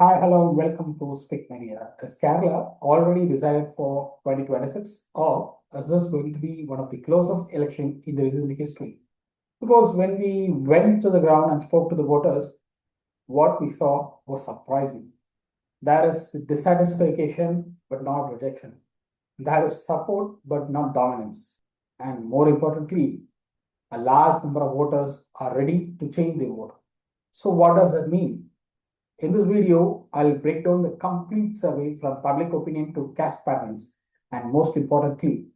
Hi, hello, and welcome to Spick Media. Is Kerala already decided for 2026, or is this going to be one of the closest elections in the recent history? Because when we went to the ground and spoke to the voters, what we saw was surprising. There is dissatisfaction, but not rejection. There is support, but not dominance. And more importantly, a large number of voters are ready to change their vote. So, what does that mean? In this video, I'll break down the complete survey from public opinion to caste patterns and most importantly,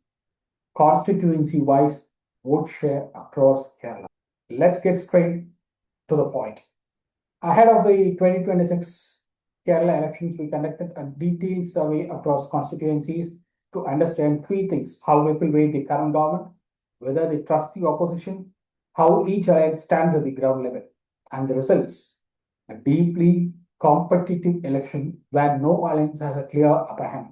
constituency-wise vote share across Kerala. Let's get straight to the point. Ahead of the 2026 Kerala elections, we conducted a detailed survey across constituencies to understand three things: how people rate the current government, whether they trust the opposition, how each alliance stands at the ground level, and the results: a deeply competitive election where no alliance has a clear upper hand.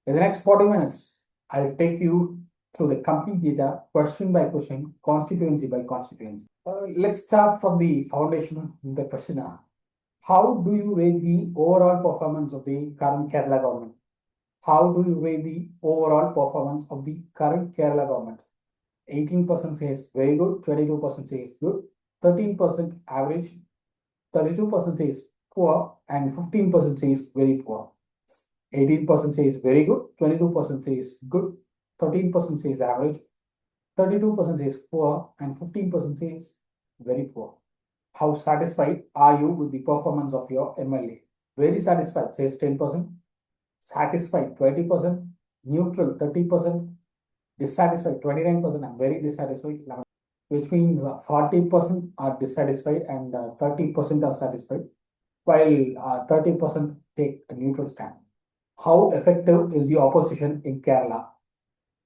In the next 40 minutes, I'll take you through the complete data, question by question, constituency by constituency. Let's start from the foundation. The question: how do you rate the overall performance of the current Kerala government? How do you rate the overall performance of the current Kerala government? 18% says very good, 22% says good, 13% average, 32% says poor, and 15% says very poor. 18% says very good, 22% says good, 13% says average, 32% says poor, and 15% says very poor. How satisfied are you with the performance of your MLA? Very satisfied says 10%, satisfied 20%, neutral 30%, dissatisfied 29%, and very dissatisfied 11%. Which means 40% are dissatisfied and 30% are satisfied, while 30% take a neutral stand. How effective is the opposition in Kerala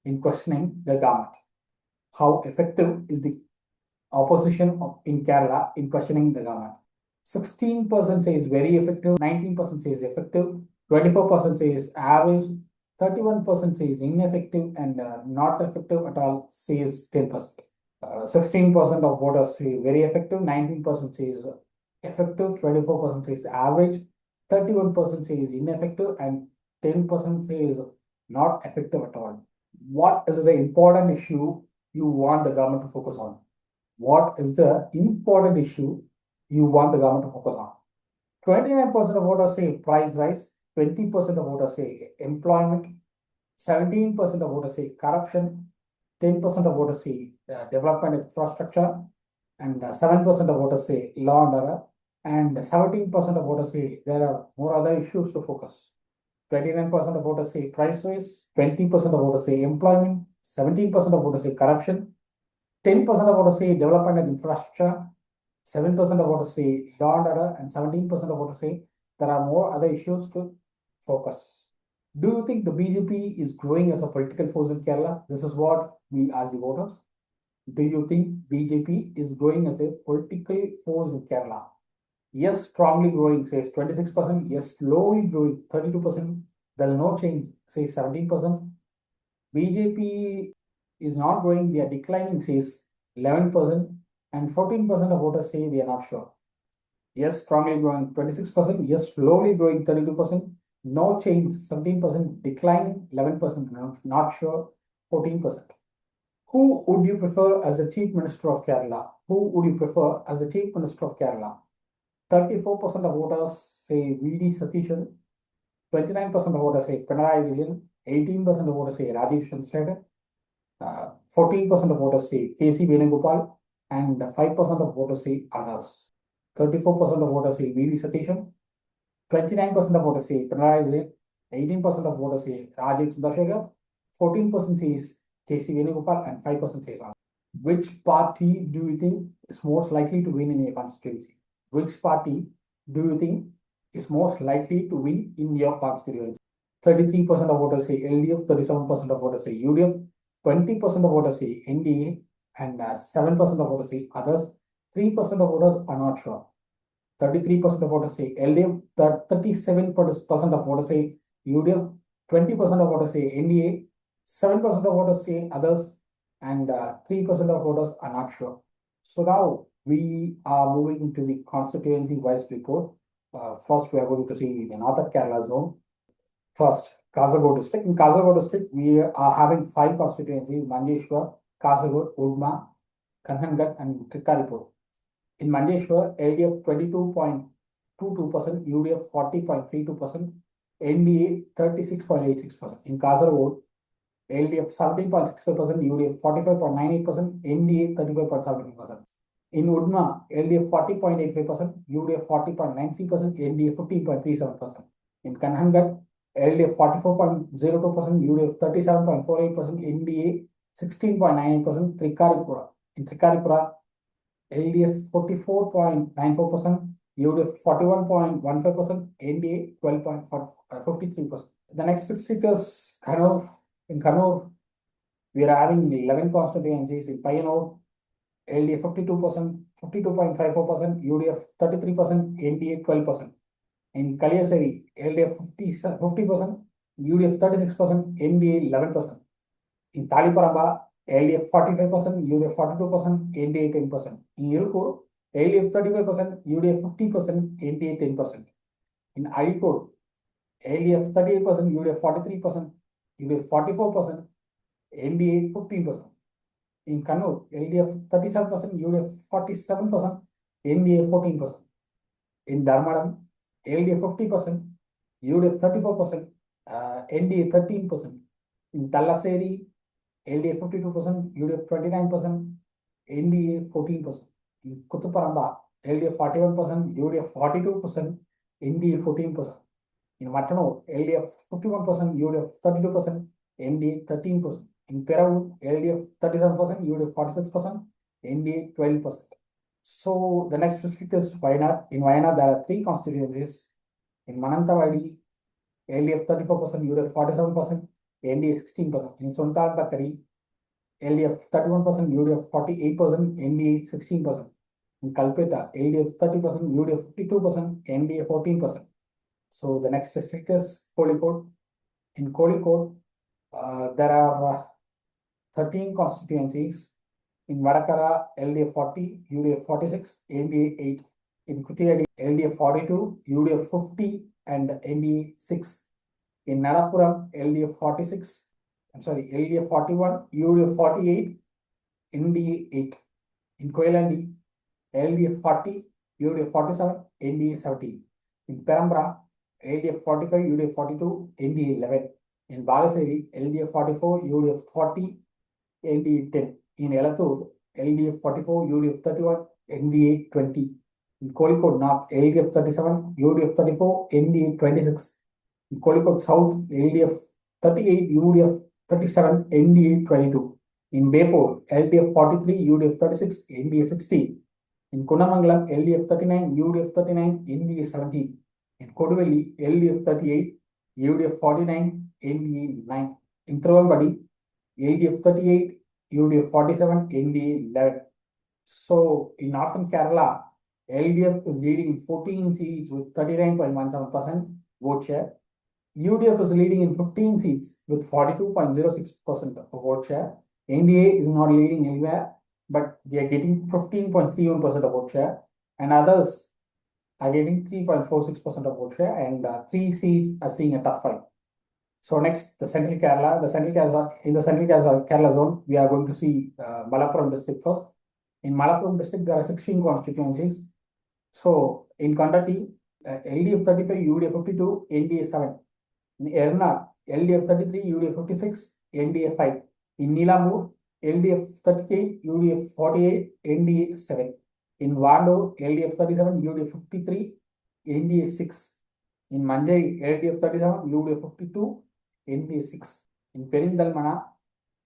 in questioning the government? How effective is the opposition in Kerala in questioning the government? 16% says very effective, 19% says effective, 24% says average, 31% says ineffective, and not effective at all says 10%. 16% of voters say very effective, 19% says effective, 24% says average, 31% says ineffective, and 10% says not effective at all. What is the important issue you want the government to focus on? What is the important issue you want the government to focus on? 29% of voters say price rise, 20% of voters say employment, 17% of voters say corruption, 10% of voters say development infrastructure, and 7% of voters say law and order, and 17% of voters say there are more other issues to focus. 29% of voters say price rise, 20% of voters say employment, 17% of voters say corruption, 10% of voters say development and infrastructure, 7% of voters say law and order, and 17% of voters say there are more other issues to focus. Do you think the BJP is growing as a political force in Kerala? This is what we ask the voters. Do you think BJP is growing as a political force in Kerala? Yes, strongly growing, says 26%. Yes, slowly growing, 32%. There is no change, says 17%. BJP is not growing, they are declining, says 11%. And 14% of voters say they are not sure. Yes, strongly growing, 26%. Yes, slowly growing, 32%. No change, 17%. Decline, 11%. Not sure, 14%. Who would you prefer as the Chief Minister of Kerala? Who would you prefer as the Chief Minister of Kerala? 34% of voters say VD Satishan, 29% of voters say Pinarayi Vijayan, 18% of voters say Rajesh Chandrasekhar, 14% of voters say KC Venugopal, and 5% of voters say others. 34% of voters say VD Satishan, 29% of voters say Pinarayi Vijayan, 18% of voters say Rajesh Chandrasekhar, 14% says KC Venugopal, and 5% says others. Which party do you think is most likely to win in your constituency? Which party do you think is most likely to win in your constituency? 33% of voters say LDF, 37% of voters say UDF, 20% of voters say NDA, and 7% of voters say others. 3% of voters are not sure. 33% of voters say LDF, 37% of voters say UDF, 20% of voters say NDA, 7% of voters say others, and 3% of voters are not sure. So now we are moving into the constituency-wise report. First, we are going to see the Northern Kerala zone. First, Kasaragod district. In Kasaragod district, we are having 5 constituencies: Manjeshwar, Kasaragod, Udma, Kanhangat, and Trikaripur. In Manjeshwar, LDF 22.22%, UDF 40.32%, NDA 36.86%. In Kasaragod, LDF 17.65%, UDF 45.98%, NDA 35.75%. In Udma, LDF 40.85%, UDF 40.93%, NDA 15.37%. In Kanhangat, LDF 44.02%, UDF 37.48%, NDA 16.98%. In Trikaripura, LDF 44.94%, UDF 41.15%, NDA 12.53%. The next district is Kannur. In Kannur, we are having 11 constituencies. In Payanur, LDF 52%, 52.54%, UDF 33%, NDA 12%. In Kaliasari, LDF 50%, UDF 36%, NDA 11%. In Taliparamba, LDF 45%, UDF 42%, NDA 10%. In Irukur, LDF 35%, UDF 50%, NDA 10%. In Areekode, LDF 38%, UDF 43%, UDF 44%, NDA 15%. In Kannur, LDF 37%, UDF 47%, NDA 14%. In Dharmadam, LDF 50%, UDF 34%, NDA 13%. In Tallaseri, LDF 52%, UDF 29%, NDA 14%. In Kuthuparamba, LDF 41%, UDF 42%, NDA 14%. In Matano, LDF 51%, UDF 32%, NDA 13%. In Peravur, LDF 37%, UDF 46%, NDA 12%. So the next district is Wayanad. In Wayanad, there are 3 constituencies. In Mananthavadi, LDF 34%, UDF 47%, NDA 16%. In Suntal Bakari, LDF 31%, UDF 48%, NDA 16%. In Kalpeta, LDF 30%, UDF 52%, NDA 14%. So the next district is Kozhikode. In Kozhikode, there are 13 constituencies. In Vadakara, LDF 40, UDF 46, NDA 8. In Kuttiyadi, LDF 42, UDF 50, and NDA 6. In Nalapuram, LDF 41, UDF 48, NDA 8. In Koilandi, LDF 40, UDF 47, NDA 17. In Perambra, LDF 45, UDF 42, NDA 11. In Balaseri, LDF 44, UDF 40, NDA 10. In Elathur, LDF 44, UDF 31, NDA 20. In Kozhikode North, LDF 37, UDF 34, NDA 26. In Kozhikode South, LDF 38, UDF 37, NDA 22. In Bepur, LDF 43, UDF 36, NDA 16. In Kundamangalam, LDF 39, UDF 39, NDA 17. In Koduvelli, LDF 38, UDF 49, NDA 9. In Thiruvalpadi, LDF 38, UDF 47, NDA 11. So in Northern Kerala, LDF is leading in 14 seats with 39.17% vote share. UDF is leading in 15 seats with 42.06% of vote share. NDA is not leading anywhere, but they are getting 15.31% of vote share, and others are getting 3.46% of vote share, and 3 seats are seeing a tough fight. So next, the Central Kerala. In the Central Kerala zone, we are going to see Malappuram district first. In Malappuram district, there are 16 constituencies. So in Kandati, LDF 35, UDF 52, NDA 7. In Erna, LDF 33, UDF 56, NDA 5. In Nilamur, LDF 38, UDF 48, NDA 7. In Vando, LDF 37, UDF 53, NDA 6. In Manjari, LDF 37, UDF 52, NDA 6. In Perindalmana,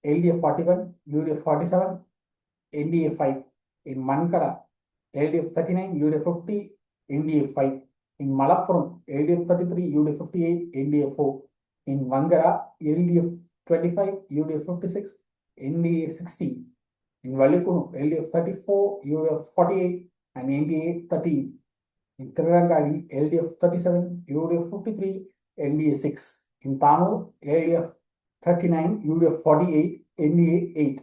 LDF 41, UDF 47, NDA 5. In Mankada, LDF 39, UDF 50, NDA 5. In Malappuram, LDF 33, UDF 58, NDA 4. In Vangara, LDF 25, UDF 56, NDA 16. In Valikunu, LDF 34, UDF 48, and NDA 13. In Tirangadi, LDF 37, UDF 53, NDA 6. In Tamil, LDF 39, UDF 48, NDA 8.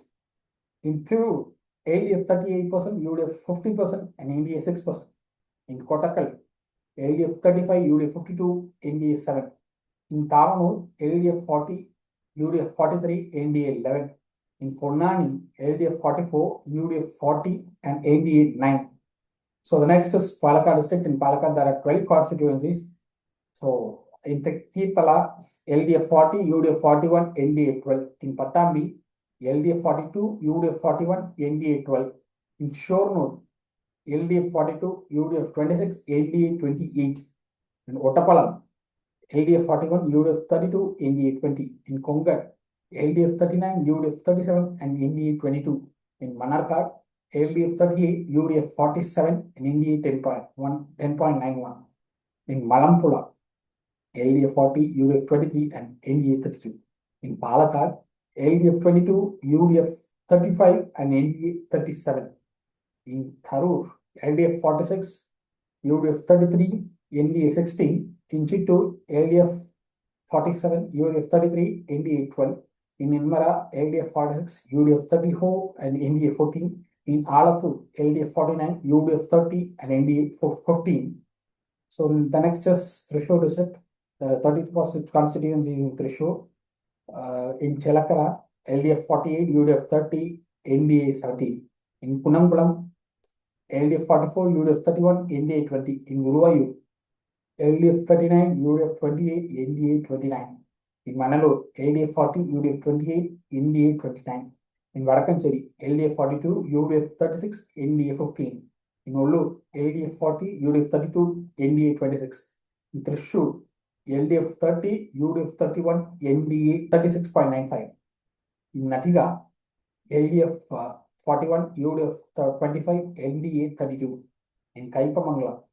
In Thiru, LDF 38%, UDF 50%, and NDA 6%. In Kottakkal, LDF 35, UDF 52, NDA 7. In Taranur, LDF 40, UDF 43, NDA 11. In Ponnani, LDF 44, UDF 40, and NDA 9. So the next is Palakkad district. In Palakkad, there are 12 constituencies. So in Tirthala, LDF 40, UDF 41, NDA 12. In Pattambi, LDF 42, UDF 41, NDA 12. In Shornur, LDF 42, UDF 26, NDA 28. In Ottapalam, LDF 41, UDF 32, NDA 20. In Kongan, LDF 39, UDF 37, and NDA 22. In Manarkad, LDF 38, UDF 47, and NDA 10.91. In Malampula, LDF 40, UDF 23, and NDA 32. In Palakkad, LDF 22, UDF 35, and NDA 37. In Tharur, LDF 46, UDF 33, NDA 16. In Chittoor, LDF 47, UDF 33, NDA 12. In Nirmala, LDF 46, UDF 34, and NDA 14. In Alappur, LDF 49, UDF 30, and NDA 15. So the next is Thrissur district. There are 30% constituencies in Thrissur. In Chelakara, LDF 48, UDF 30, NDA 17. In Kunamkulam, LDF 44, UDF 31, NDA 20. In Guruvayur, LDF 39, UDF 28, NDA 29. In Manalur, LDF 40, UDF 28, NDA 29. In Vadakkancheri, LDF 42, UDF 36, NDA 15. In Ollur, LDF 40, UDF 32, NDA 26. In Thrissur, LDF 30, UDF 31, NDA 36.95. In Nathiga, LDF 41, UDF 25, NDA 32. In Kaipamangala,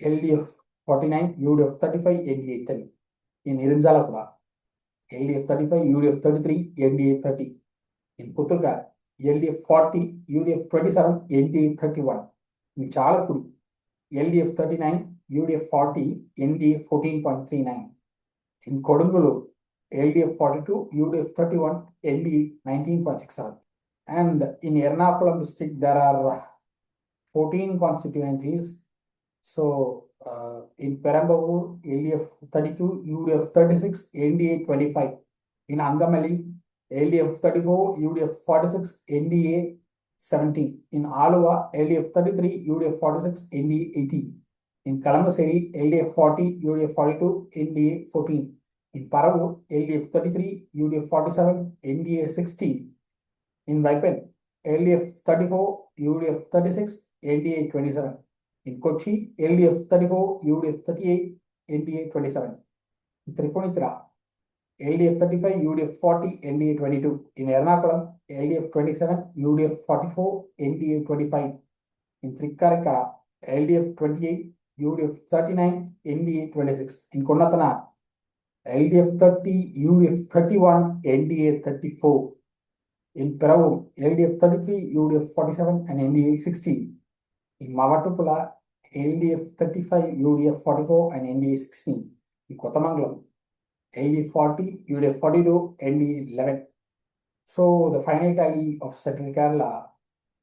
LDF 49, UDF 35, NDA 10. In Irinjalakuda, LDF 35, UDF 33, NDA 30. In Putthukkad, LDF 40, UDF 27, NDA 31. In Chalakudi, LDF 39, UDF 40, NDA 14.39. In Kodungallur, LDF 42, UDF 31, NDA 19.67. And in Ernakulam district, there are 14 constituencies. So in Perambur, LDF 32, UDF 36, NDA 25. In Angamali, LDF 34, UDF 46, NDA 17. In Aluva, LDF 33, UDF 46, NDA 18. In Kalamassery, LDF 40, UDF 42, NDA 14. In Paravur, LDF 33, UDF 47, NDA 16. In Vaipen, LDF 34, UDF 36, NDA 27. In Kochi, LDF 34, UDF 38, NDA 27. In Tripunithura, LDF 35, UDF 40, NDA 22. In Ernakulam, LDF 27, UDF 44, NDA 25. In Trikkarakara, LDF 28, UDF 39, NDA 26. In Konnathana, LDF 30, UDF 31, NDA 34. In Peravur, LDF 33, UDF 47, and NDA 16. In Mavatupula, LDF 35, UDF 44, and NDA 16. In Kotamangalam, LDF 40, UDF 42, NDA 11. So the final tally of Central Kerala,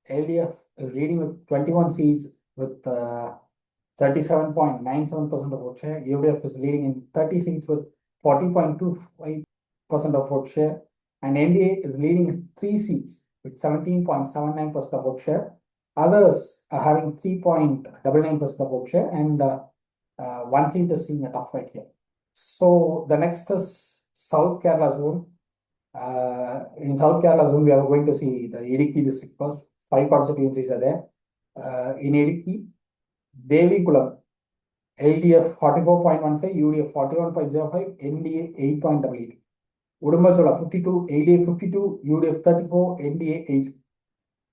LDF is leading with 21 seats with 37.97% of vote share. UDF is leading in 30 seats with 40.25% of vote share. And NDA is leading in 3 seats with 17.79% of vote share. Others are having 3.99% of vote share, and 1 seat is seeing a tough fight here. So the next is South Kerala zone. In South Kerala zone, we are going to see the Idukki district first. 5 constituencies are there. In Idukki, Devikulam, LDF 44.15, UDF 41.05, NDA 8.88. Udumbachola 52, LDF 52, UDF 34, NDA 8.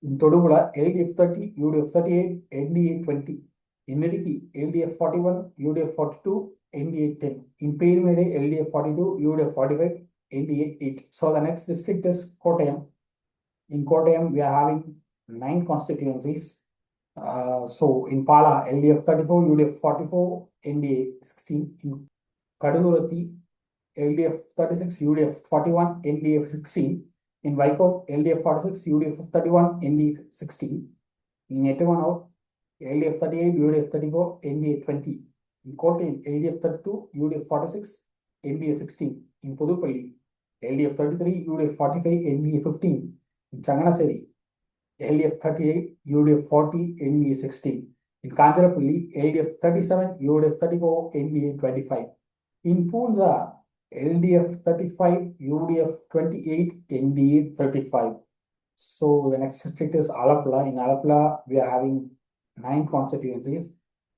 In Todupuzha, LDF 30, UDF 38, NDA 20. In Idukki, LDF 41, UDF 42, NDA 10. In Perimede, LDF 42, UDF 45, NDA 8. So the next district is Kottayam. In Kottayam, we are having 9 constituencies. So in Pala, LDF 34, UDF 44, NDA 16. In Kadugurathi, LDF 36, UDF 41, NDA 16. In Vaikom, LDF 46, UDF 31, NDA 16. In Ettumanoor, LDF 38, UDF 34, NDA 20. In Kottayam, LDF 32, UDF 46, NDA 16. In Pudupalli, LDF 33, UDF 45, NDA 15. In Changanaseri, LDF 38, UDF 40, NDA 16. In Kanjarapalli, LDF 37, UDF 34, NDA 25. In Poonja, LDF 35, UDF 28, NDA 35. So the next district is Alapla. In Alapla, we are having 9 constituencies.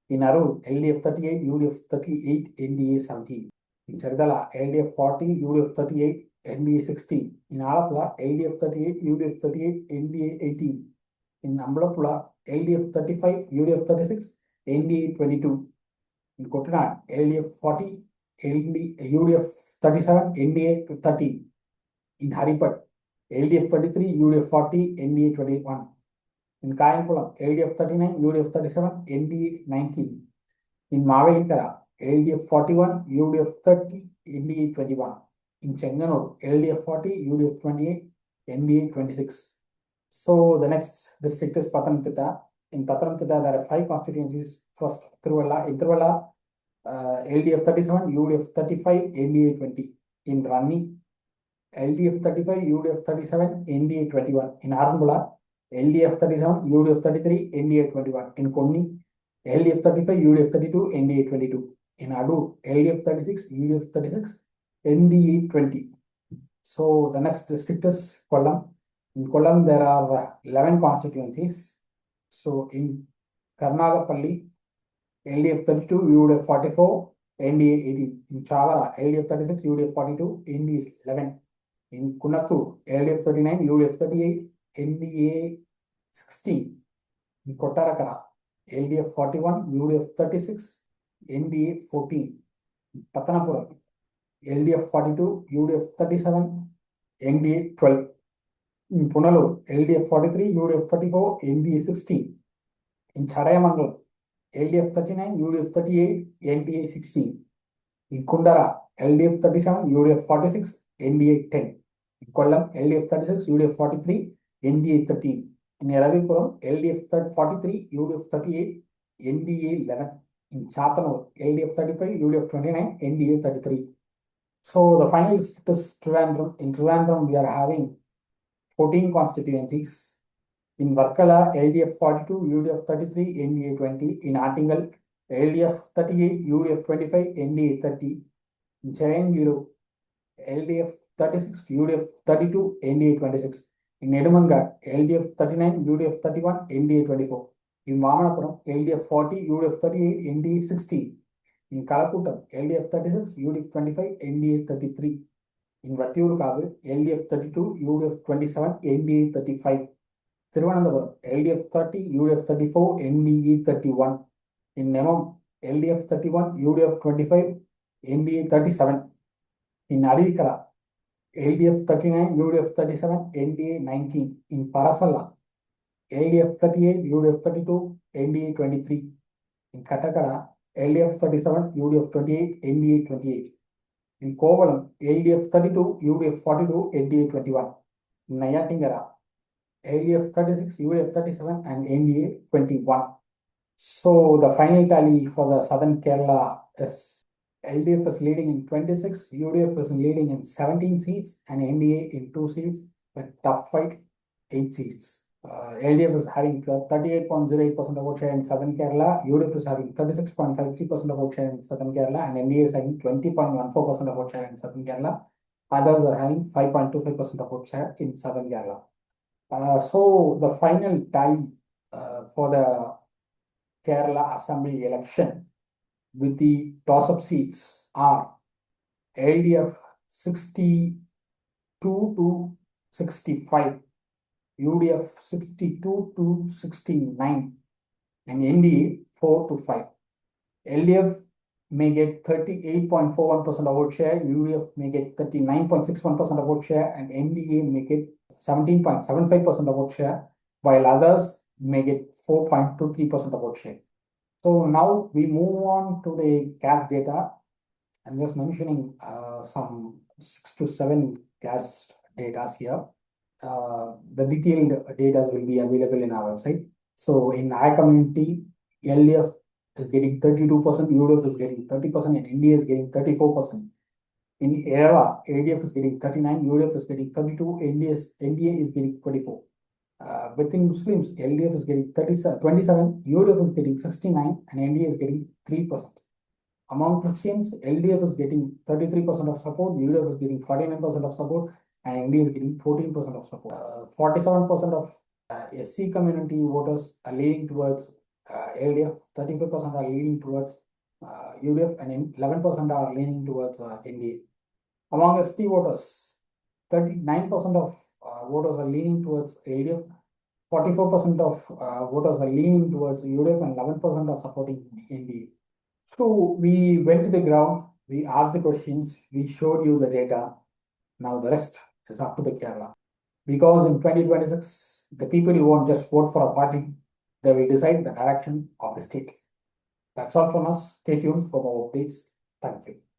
In Arul, LDF 38, UDF 38, NDA 17. In Chardala, LDF 40, UDF 38, NDA 16. In Alapla, LDF 38, UDF 38, NDA 18. In Ambalapula, LDF 35, UDF 36, NDA 22. In Kottanad, LDF 40, UDF 37, NDA 13. In Haripat, LDF 33, UDF 40, NDA 21. In Kayankulam, LDF 39, UDF 37, NDA 19. In Mavelikara, LDF 41, UDF 30, NDA 21. In Chenganur, LDF 40, UDF 28, NDA 26. So the next district is Pathanamthitta. In Pathanamthitta, there are 5 constituencies. First, Thiruvalla. In Thiruvalla, LDF 37, UDF 35, NDA 20. In Ranni, LDF 35, UDF 37, NDA 21. In Arambula, LDF 37, UDF 33, NDA 21. In Konni, LDF 35, UDF 32, NDA 22. In Adur, LDF 36, UDF 36, NDA 20. So the next district is Kollam. In Kollam, there are 11 constituencies. So in Karnagapalli, LDF 32, UDF 44, NDA 18. In Chavara, LDF 36, UDF 42, NDA 11. In Kunattur, LDF 39, UDF 38, NDA 16. In Kottarakara, LDF 41, UDF 36, NDA 14. In Pathanapuram, LDF 42, UDF 37, NDA 12. In Punalur, LDF 43, UDF 34, NDA 16. In Charayamangalam, LDF 39, UDF 38, NDA 16. In Kundara, LDF 37, UDF 46, NDA 10. In Kollam, LDF 36, UDF 43, NDA 13. In Ravipuram, LDF 43, UDF 38, NDA 11. In Chatanur, LDF 35, UDF 29, NDA 33. So the final district is Trivandrum. In Trivandrum, we are having 14 constituencies. In Varkala, LDF 42, UDF 33, NDA 20. In Attingal, LDF 38, UDF 25, NDA 30. In Chayanguru, LDF 36, UDF 32, NDA 26. In Nedumanga, LDF 39, UDF 31, NDA 24. In Vamanapuram, LDF 40, UDF 38, NDA 16. In Kalakutam, LDF 36, UDF 25, NDA 33. In Vattiyoorkavu, LDF 32, UDF 27, NDA 35. Thiruvananthapuram, LDF 30, UDF 34, NDA 31. In Nemam, LDF 31, UDF 25, NDA 37. In Arikara, LDF 39, UDF 37, NDA 19. In Parasala, LDF 38, UDF 32, NDA 23. In Katakara, LDF 37, UDF 28, NDA 28. In Kovalam, LDF 32, UDF 42, NDA 21. In Nayatingara, LDF 36, UDF 37, and NDA 21. So the final tally for the Southern Kerala is LDF is leading in 26, UDF is leading in 17 seats, and NDA in 2 seats, with tough fight 8 seats. LDF is having 38.08% of vote share in Southern Kerala, UDF is having 36.53% of vote share in Southern Kerala, and NDA is having 20.14% of vote share in Southern Kerala. Others are having 5.25% of vote share in Southern Kerala. So the final tally for the Kerala Assembly election with the toss-up seats are LDF 62 to 65, UDF 62 to 69, and NDA 4 to 5. LDF may get 38.41% of vote share, UDF may get 39.61% of vote share, and NDA may get 17.75% of vote share, while others may get 4.23% of vote share. So now we move on to the caste data. I'm just mentioning some 6 to 7 caste data here. The detailed data will be available in our website. So in our community, LDF is getting 32%, UDF is getting 30%, and NDA is getting 34%. In Kerala, LDF is getting 39, UDF is getting 32, NDA is getting 24. Within Muslims, LDF is getting 27, UDF is getting 69, and NDA is getting 3%. Among Christians, LDF is getting 33% of support, UDF is getting 49% of support, and NDA is getting 14% of support. 47% of SC community voters are leaning towards LDF, 35% are leaning towards UDF, and 11% are leaning towards NDA. Among ST voters, 39% of voters are leaning towards LDF, 44% of voters are leaning towards UDF, and 11% are supporting NDA. So we went to the ground, we asked the questions, we showed you the data. Now the rest is up to the Kerala. Because in 2026, the people won't just vote for a party, they will decide the direction of the state. That's all from us. Stay tuned for more updates. Thank you.